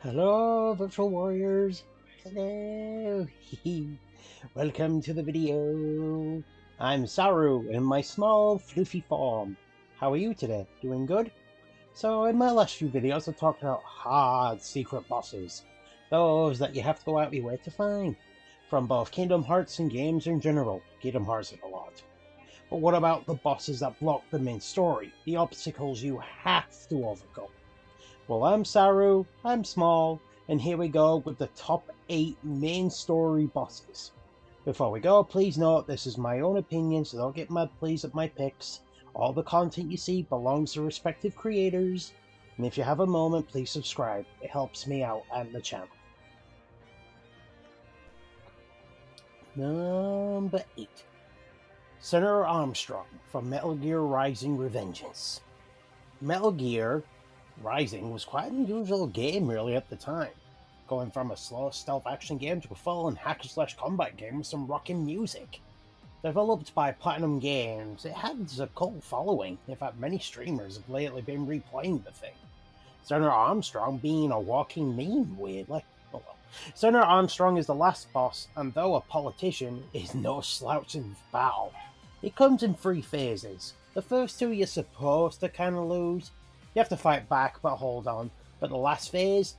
Hello, virtual warriors. Hello. Welcome to the video. I'm Saru in my small, fluffy form. How are you today? Doing good? So in my last few videos, I talked about hard secret bosses. Those that you have to go out your way to find. From both Kingdom Hearts and games in general. Kingdom Hearts a lot. But what about the bosses that block the main story? The obstacles you have to overcome? Well, I'm Saru, I'm small, and here we go with the top 8 main story bosses. Before we go, please note this is my own opinion, so don't get mad please at my picks. All the content you see belongs to respective creators, and if you have a moment, please subscribe. It helps me out and the channel. Number 8. Senator Armstrong from Metal Gear Rising: Revengeance. Metal Gear Rising was quite an unusual game really at the time, going from a slow stealth action game to a full-on hack-slash-combat game with some rocking music. Developed by Platinum Games, it had a cult following. In fact, many streamers have lately been replaying the thing. Senator Armstrong being a walking meme, weirdly. Oh well. Senator Armstrong is the last boss, and though a politician, is no slouch in battle. It comes in 3 phases. The first 2 you're supposed to kind of lose. You have to fight back, but hold on. But the last phase?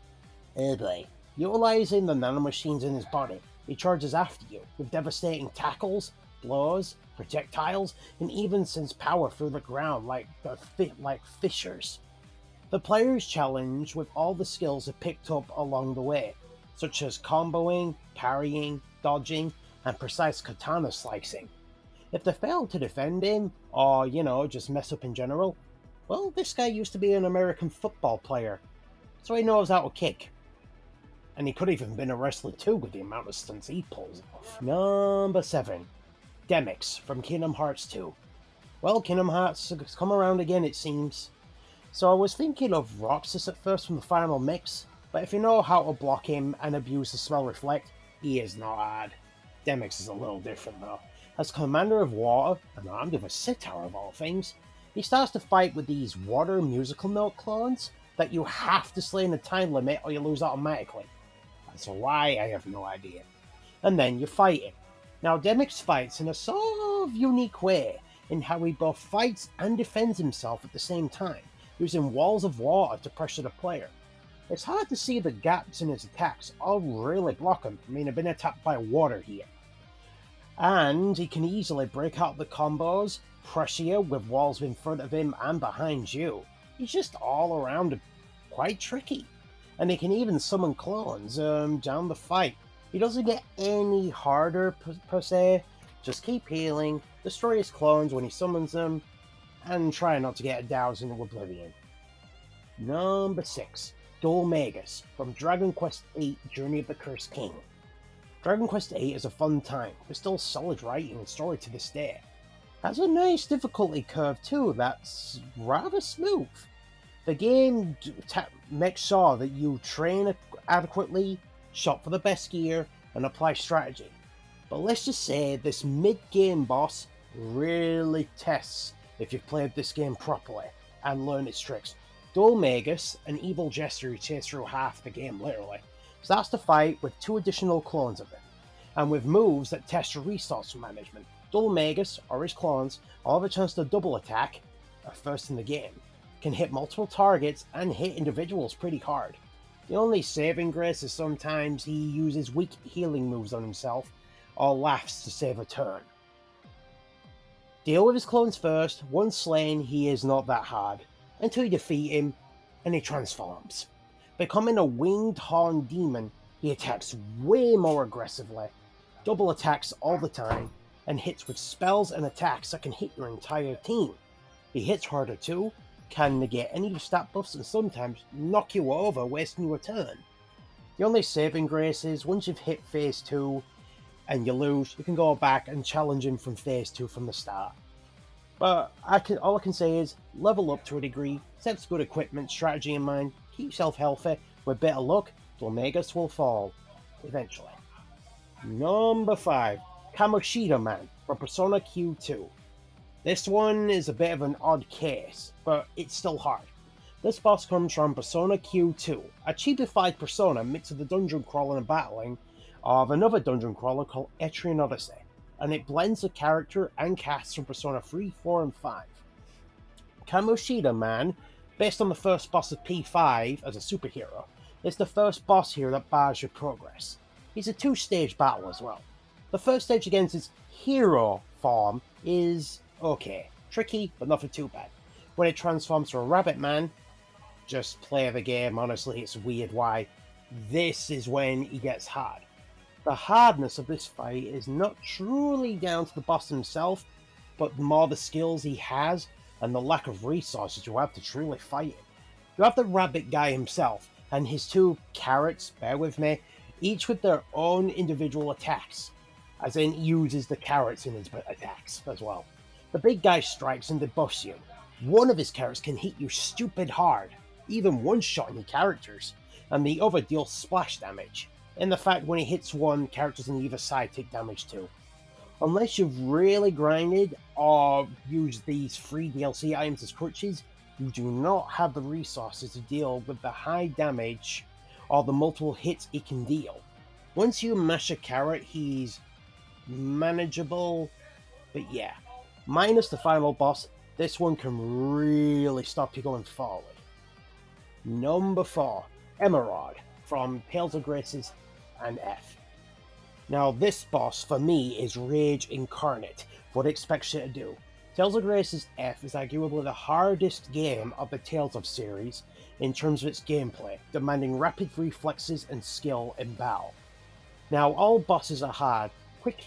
Oh boy. Utilizing the nanomachines in his body, he charges after you, with devastating tackles, blows, projectiles, and even sends power through the ground like fissures. The player's challenged with all the skills they picked up along the way, such as comboing, parrying, dodging, and precise katana slicing. If they fail to defend him, or, just mess up in general, well, this guy used to be an American football player, so he knows how to kick. And he could have even been a wrestler too with the amount of stunts he pulls off. Number 7. DEMYX from Kingdom Hearts 2. Well, Kingdom Hearts has come around again, it seems. So I was thinking of Roxas at first from the final mix, but if you know how to block him and abuse the spell Reflect, he is not hard. DEMYX is a little different though. As Commander of Water, and armed with a sitar of all things, he starts to fight with these water musical note clones that you have to slay in a time limit or you lose automatically. As for why, I have no idea. And then you fight him. Now DEMYX fights in a sort of unique way in how he both fights and defends himself at the same time, using walls of water to pressure the player. It's hard to see the gaps in his attacks or really block him. I mean, I've been attacked by water here. And he can easily break out the combos, pressure you with walls in front of him and behind you. He's just all around quite tricky. And he can even summon clones down the fight. He doesn't get any harder per se. Just keep healing, destroy his clones when he summons them, and try not to get doused into oblivion. Number 6. DHOULMAGIS from DragonQuest VIII: Journey of the Cursed King. DragonQuest VIII is a fun time, with still solid writing and story to this day. Has a nice difficulty curve too that's rather smooth. The game makes sure that you train adequately, shop for the best gear, and apply strategy. But let's just say this mid-game boss really tests if you've played this game properly and learned its tricks. DHOULMAGIS, an evil jester who chased through half the game literally, starts to fight with 2 additional clones of him, and with moves that test your resource management. DHOULMAGIS, or his clones, all have a chance to double attack, first in the game, can hit multiple targets and hit individuals pretty hard. The only saving grace is sometimes he uses weak healing moves on himself, or laughs to save a turn. Deal with his clones first. Once slain, he is not that hard, until you defeat him, and he transforms. Becoming a winged horn demon, he attacks way more aggressively, double attacks all the time, and hits with spells and attacks that can hit your entire team. He hits harder too, can negate any of your stat buffs, and sometimes knock you over, wasting your turn. The only saving grace is once you've hit phase 2 and you lose, you can go back and challenge him from phase 2 from the start. But all I can say is level up to a degree, set some good equipment, strategy in mind, keep yourself healthy. With better luck, DHOULMAGIS will fall eventually. Number 5. Kamoshida Man from Persona Q2. This one is a bit of an odd case, but it's still hard. This boss comes from Persona Q2, a cheapified Persona mix of the dungeon crawling and battling of another dungeon crawler called Etrian Odyssey, and it blends the character and cast from Persona 3, 4, and 5. Kamoshida Man, based on the first boss of P5 as a superhero, is the first boss here that bars your progress. He's a two-stage battle as well. The first stage against his hero form is okay, tricky, but nothing too bad. When it transforms to a rabbit man, just play the game, honestly, it's weird why. This is when he gets hard. The hardness of this fight is not truly down to the boss himself, but more the skills he has and the lack of resources you have to truly fight him. You have the rabbit guy himself and his two carrots, bear with me, each with their own individual attacks, as in uses the carrots in his attacks as well. The big guy strikes and debuffs you. One of his carrots can hit you stupid hard, even one-shotting your characters, and the other deals splash damage. In the fact when he hits one, characters on either side take damage too. Unless you've really grinded or used these free DLC items as crutches, you do not have the resources to deal with the high damage or the multiple hits it can deal. Once you mash a carrot, he's manageable, but yeah. Minus the final boss, this one can really stop you going forward. Number 4, EMERAUDE from Tales of Graces and F. Now this boss for me is rage incarnate for what it expects you to do. Tales of Graces F is arguably the hardest game of the Tales of series in terms of its gameplay, demanding rapid reflexes and skill in battle. Now all bosses are hard, quick,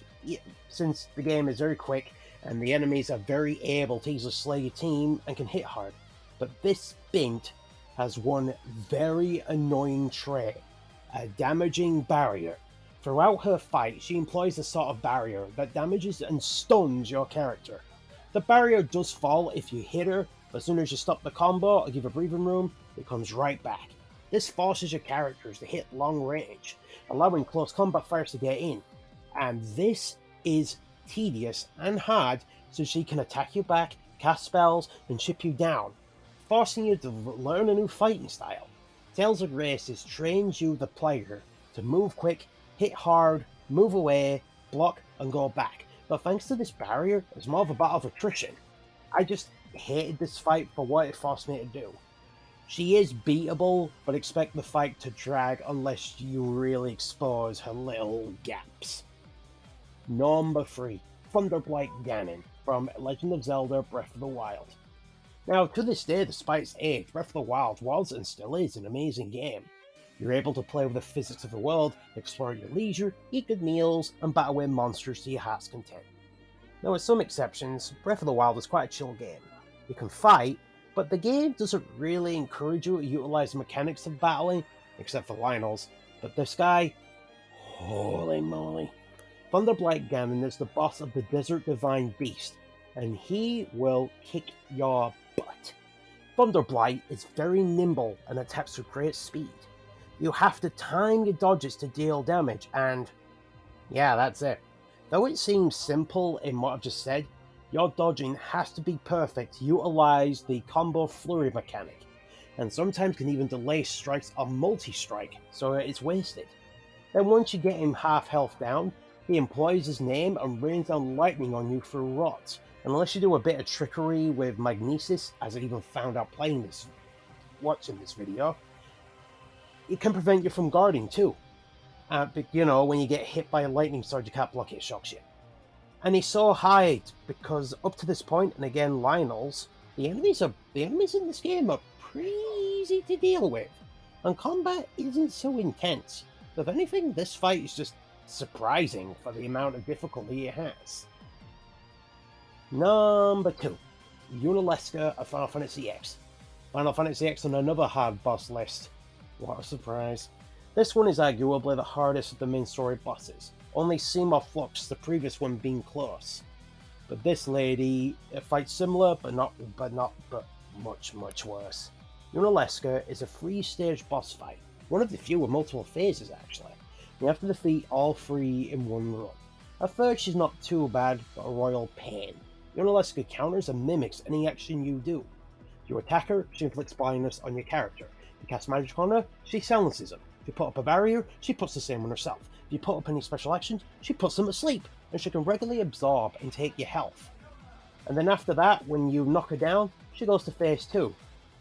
since the game is very quick and the enemies are very able to easily slay your team and can hit hard, but this bint has one very annoying trait, a damaging barrier. Throughout her fight, she employs a sort of barrier that damages and stuns your character. The barrier does fall if you hit her, but as soon as you stop the combo or give her breathing room, it comes right back. This forces your characters to hit long range, allowing close combat fires to get in. And this is tedious and hard, so she can attack you back, cast spells, and chip you down, forcing you to learn a new fighting style. Tales of Graces trains you, the player, to move quick, hit hard, move away, block, and go back. But thanks to this barrier, it's more of a battle of attrition. I just hated this fight for what it forced me to do. She is beatable, but expect the fight to drag unless you really expose her little gaps. Number 3, THUNDERBLIGHT GANON from Legend of Zelda Breath of the Wild. Now, to this day, despite its age, Breath of the Wild was and still is an amazing game. You're able to play with the physics of the world, explore at your leisure, eat good meals, and battle away monsters to your heart's content. Now, with some exceptions, Breath of the Wild is quite a chill game. You can fight, but the game doesn't really encourage you to utilize the mechanics of battling, except for Lionel's. But this guy, holy moly. THUNDERBLIGHT GANON is the boss of the Desert Divine Beast, and he will kick your butt. THUNDERBLIGHT is very nimble and attacks with great speed. You have to time your dodges to deal damage, and yeah, that's it. Though it seems simple in what I've just said, your dodging has to be perfect to utilize the combo flurry mechanic, and sometimes can even delay strikes or multi-strike, so it's wasted. Then once you get him half health down, he employs his name and rains down lightning on you through rods, unless you do a bit of trickery with magnesis, as I even found out watching this video. It can prevent you from guarding too. But you know, when you get hit by a lightning sword, you can't block it, shocks you. And he's so high because up to this point, and again Lionel's, the enemies in this game are pretty easy to deal with, and combat isn't so intense. If anything, this fight is just surprising for the amount of difficulty it has. Number 2, YUNALESCA of Final Fantasy X. Final Fantasy X on another hard boss list. What a surprise. This one is arguably the hardest of the main story bosses, only Seymour Flux, the previous one, being close. But this lady fights similar, but much worse. YUNALESCA is a 3-stage boss fight, one of the few with multiple phases actually. You have to defeat all 3 in one run. At first she's not too bad, but a royal pain. YUNALESCA counters and mimics any action you do. If you attack her, she inflicts blindness on your character. If you cast magic on her, she silences them. If you put up a barrier, she puts the same on herself. If you put up any special actions, she puts them to sleep, and she can regularly absorb and take your health. And then after that, when you knock her down, she goes to phase 2.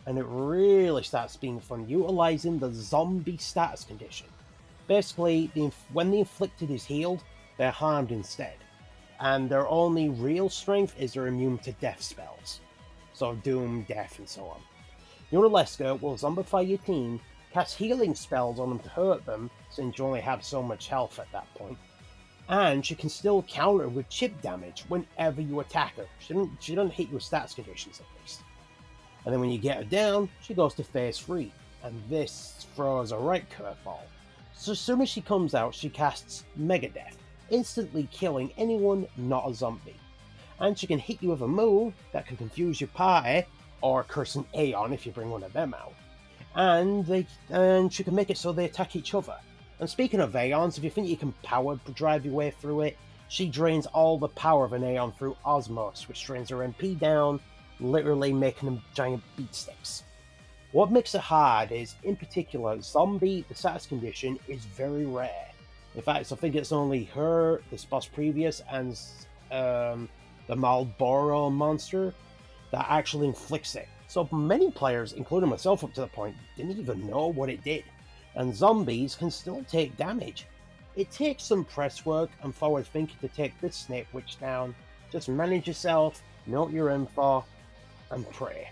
And it really starts being fun, utilizing the zombie status condition. Basically, when the inflicted is healed, they're harmed instead. And their only real strength is they're immune to death spells. So doom, death, and so on. YUNALESCA will zombify your team, cast healing spells on them to hurt them, since you only have so much health at that point. And she can still counter with chip damage whenever you attack her. She doesn't hit you with stats conditions at least. And then when you get her down, she goes to phase 3. And this throws a right curveball. So as soon as she comes out, she casts Mega Death, instantly killing anyone not a zombie. And she can hit you with a move that can confuse your party, or curse an Aeon if you bring one of them out. And she can make it so they attack each other. And speaking of Aeons, if you think you can power drive your way through it, she drains all the power of an Aeon through Osmos, which drains her MP down, literally making them giant beatsticks. What makes it hard is, in particular, zombie, the status condition, is very rare. In fact, I think it's only her, this boss previous, and the Marlboro monster that actually inflicts it. So many players, including myself up to the point, didn't even know what it did. And zombies can still take damage. It takes some press work and forward thinking to take this snake witch down. Just manage yourself, know what you're in for, and pray.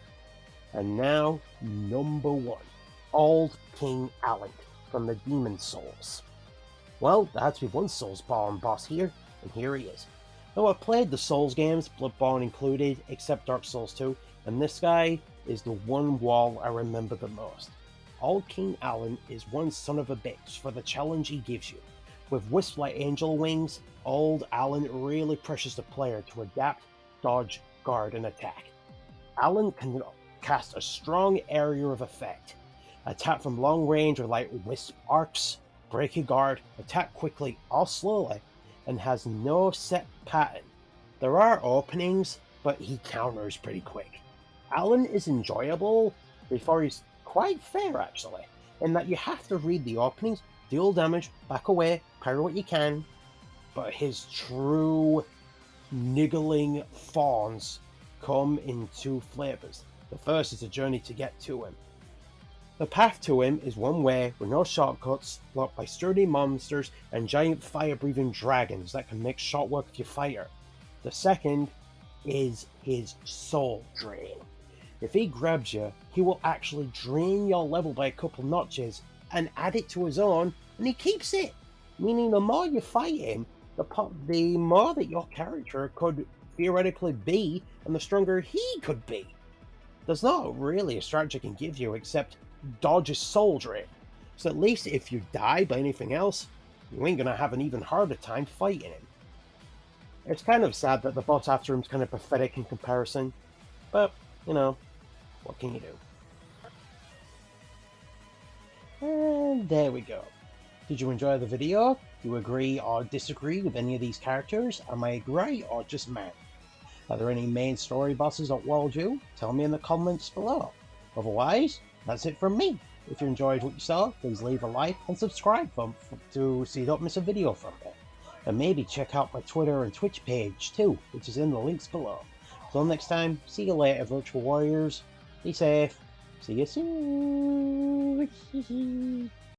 And now, number 1. Old King ALANT from the Demon Souls. Well, there had to be one Soulsborne boss here, and here he is. Now, I've played the Souls games, Bloodborne included, except Dark Souls 2, and this guy is the one wall I remember the most. Old King ALANT is one son of a bitch for the challenge he gives you. With wisps like angel wings, old ALANT really pressures the player to adapt, dodge, guard, and attack. ALANT can cast a strong area of effect, attack from long range with like wisp arcs, break your guard, attack quickly or slowly, and has no set pattern. There are openings, but he counters pretty quick. ALANT is enjoyable before he's quite fair actually, in that you have to read the openings, deal damage, back away, parry what you can, but his true niggling fawns come in 2 flavors. The first is the journey to get to him. The path to him is one way with no shortcuts, blocked by sturdy monsters and giant fire-breathing dragons that can make short work of your fire. The second is his soul drain. If he grabs you, he will actually drain your level by a couple notches and add it to his own, and he keeps it. Meaning the more you fight him, the more that your character could theoretically be, and the stronger he could be. There's not really a strategy I can give you except dodge his soul drain. So at least if you die by anything else, you ain't gonna have an even harder time fighting him. It's kind of sad that the boss after him's kind of pathetic in comparison, but, you know, what can you do? And there we go. Did you enjoy the video? Do you agree or disagree with any of these characters? Am I right or just mad? Are there any main story bosses at World U? Tell me in the comments below. Otherwise, that's it from me. If you enjoyed what you saw, please leave a like and subscribe so you don't miss a video from me. And maybe check out my Twitter and Twitch page too, which is in the links below. Till next time, see you later, Virtual Warriors. Be safe. See you soon.